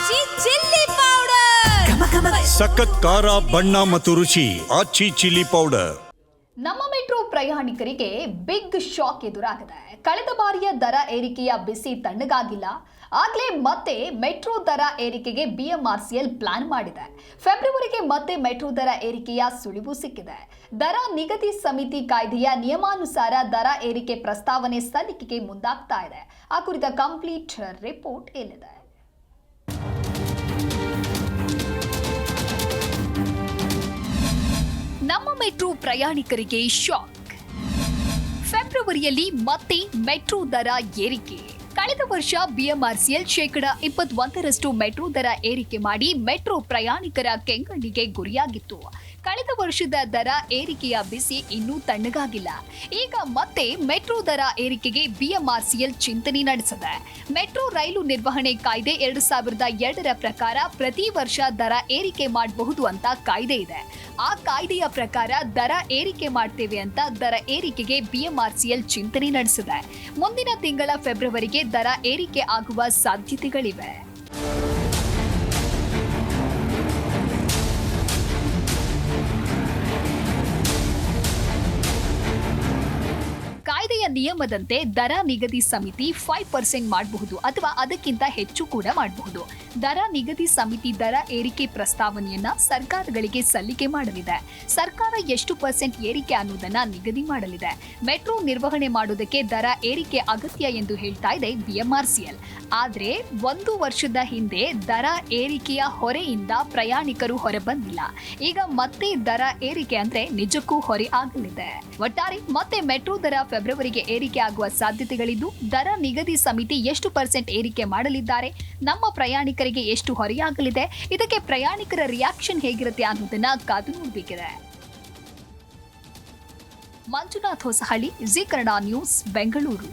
ಆಚಿ chilli powder ಸಖತ್ ಖಾರ ಬಣ್ಣ ಮತ್ತು ರುಚಿ ಆಚಿ ಚಿಲ್ಲಿ ಪೌಡರ್. ನಮ್ಮ ಮೆಟ್ರೋ ಪ್ರಯಾಣಿಕರಿಗೆ ಬಿಗ್ ಶಾಕ್ ಎದುರಾಗಿದೆ. ಕಳೆದ ಬಾರಿಯ ದರ ಏರಿಕೆಯ ಬಿಸಿ ತಣ್ಣಗಾಗಿಲ್ಲ. ಆಗ್ಲೇ ಮತ್ತೆ ಮೆಟ್ರೋ ದರ ಏರಿಕೆಗೆ ಬಿಎಂಆರ್ಸಿಎಲ್ ಪ್ಲಾನ್ ಮಾಡಿದೆ. ಫೆಬ್ರವರಿಗೆ ಮತ್ತೆ ಮೆಟ್ರೋ ದರ ಏರಿಕೆಯ ಸುಳಿವು ಸಿಕ್ಕಿದೆ. ದರ ನಿಗದಿ ಸಮಿತಿ ಕಾಯ್ದೆಯ ನಿಯಮಾನುಸಾರ ದರ ಏರಿಕೆ ಪ್ರಸ್ತಾವನೆ ಸಲ್ಲಿಕೆಗೆ ಮುಂದಾಗ್ತಾ ಇದೆ. ಆ ಕುರಿತ ಕಂಪ್ಲೀಟ್ ರಿಪೋರ್ಟ್ ಇಲ್ಲಿದೆ. ನಮ್ಮ ಮೆಟ್ರೋ ಪ್ರಯಾಣಿಕರಿಗೆ ಶಾಕ್. ಫೆಬ್ರವರಿಯಲ್ಲಿ ಮತ್ತೆ ಮೆಟ್ರೋ ದರ ಏರಿಕೆ. ಕಳೆದ ವರ್ಷ ಬಿಎಂಆರ್ಸಿಎಲ್ ಶೇಕಡ 21ರಷ್ಟು ಮೆಟ್ರೋ ದರ ಏರಿಕೆ ಮಾಡಿ ಮೆಟ್ರೋ ಪ್ರಯಾಣಿಕರ ಕೆಂಗಣ್ಣಿಗೆ ಗುರಿಯಾಗಿತ್ತು. ಕಳೆದ ವರ್ಷದ ದರ ಏರಿಕೆಯ ಬಿಸಿ ಇನ್ನೂ ತಣ್ಣಗಾಗಿಲ್ಲ. ಈಗ ಮತ್ತೆ ಮೆಟ್ರೋ ದರ ಏರಿಕೆಗೆ ಬಿಎಂಆರ್ಸಿಎಲ್ ಚಿಂತನೆ ನಡೆಸಿದೆ. ಮೆಟ್ರೋ ರೈಲು ನಿರ್ವಹಣೆ ಕಾಯ್ದೆ 2002ರ ಪ್ರಕಾರ ಪ್ರತಿ ವರ್ಷ ದರ ಏರಿಕೆ ಮಾಡಬಹುದು ಅಂತ ಕಾಯ್ದೆ ಇದೆ. ಆ ಕಾಯ್ದೆಯ ಪ್ರಕಾರ ದರ ಏರಿಕೆ ಮಾಡ್ತೇವೆ ಅಂತ ದರ ಏರಿಕೆಗೆ ಬಿಎಂಆರ್ಸಿಎಲ್ ಚಿಂತನೆ ನಡೆಸಿದೆ. ಮುಂದಿನ ತಿಂಗಳ ಫೆಬ್ರವರಿಗೆ ದರ ಏರಿಕೆ ಆಗುವ ಸಾಧ್ಯತೆಗಳಿವೆ. ಕಾಯ್ದೆಯ ನಿಯಮದಂತೆ ದರ ನಿಗದಿ ಸಮಿತಿ 5% ಮಾಡಬಹುದು ಅಥವಾ ಅದಕ್ಕಿಂತ ಹೆಚ್ಚು ಕೂಡ ಮಾಡಬಹುದು. ದರ ನಿಗದಿ ಸಮಿತಿ ದರ ಏರಿಕೆ ಪ್ರಸ್ತಾವನೆಯನ್ನ ಸರ್ಕಾರಗಳಿಗೆ ಸಲ್ಲಿಕೆ ಮಾಡಲಿದೆ. ಸರ್ಕಾರ ಎಷ್ಟು % ಏರಿಕೆ ಅನ್ನೋದನ್ನ ನಿಗದಿ ಮಾಡಲಿದೆ. ಮೆಟ್ರೋ ನಿರ್ವಹಣೆ ಮಾಡೋದಕ್ಕೆ ದರ ಏರಿಕೆ ಅಗತ್ಯ ಎಂದು ಹೇಳ್ತಾ ಇದೆ ಬಿಎಂಆರ್ಸಿಎಲ್. ಆದ್ರೆ 1 ವರ್ಷದ ಹಿಂದೆ ದರ ಏರಿಕೆಯ ಹೊರೆಯಿಂದ ಪ್ರಯಾಣಿಕರು ಹೊರಬಂದಿಲ್ಲ. ಈಗ ಮತ್ತೆ ದರ ಏರಿಕೆ ಅಂದ್ರೆ ನಿಜಕ್ಕೂ ಹೊರೆ ಆಗಲಿದೆ. ಒಟ್ಟಾರೆ ಮತ್ತೆ ಮೆಟ್ರೋ ದರ ಫೆಬ್ರವರಿಗೆ ಏರಿಕೆ ಆಗುವ ಸಾಧ್ಯತೆಗಳಿದ್ದು, ದರ ನಿಗದಿ ಸಮಿತಿ ಎಷ್ಟು % ಏರಿಕೆ ಮಾಡಲಿದ್ದಾರೆ, ನಮ್ಮ ಪ್ರಯಾಣಿಕರಿಗೆ ಎಷ್ಟು ಹೊರೆಯಾಗಲಿದೆ, ಇದಕ್ಕೆ ಪ್ರಯಾಣಿಕರ ರಿಯಾಕ್ಷನ್ ಹೇಗಿರುತ್ತೆ ಅನ್ನೋದನ್ನ ಕಾದು ನೋಡಬೇಕಿದೆ. Manjunath Hosahalli, Zee Kannada news, Bengaluru.